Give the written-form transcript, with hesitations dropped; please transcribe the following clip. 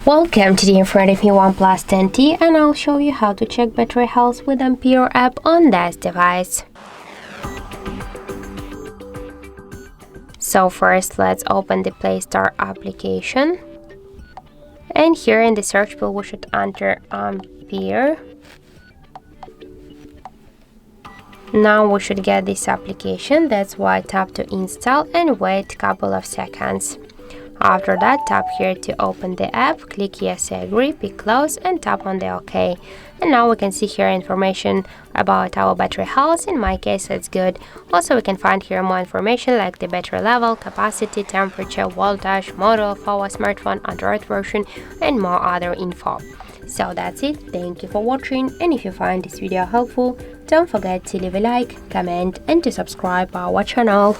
Welcome to the in front of me OnePlus 10T, and I'll show you how to check battery health with Ampere app on this device. So first let's open the Play Store application, and here in the search bar we should enter Ampere. Now we should get this application, that's why tap to install and wait a couple of seconds. After that, tap here to open the app, click yes, I agree, pick close and tap on the OK. And now we can see here information about our battery health. In my case, it's good. Also, we can find here more information like the battery level, capacity, temperature, voltage, model of our smartphone, Android version, and more other info. So that's it. Thank you for watching, and if you find this video helpful, don't forget to leave a like, comment and to subscribe our channel.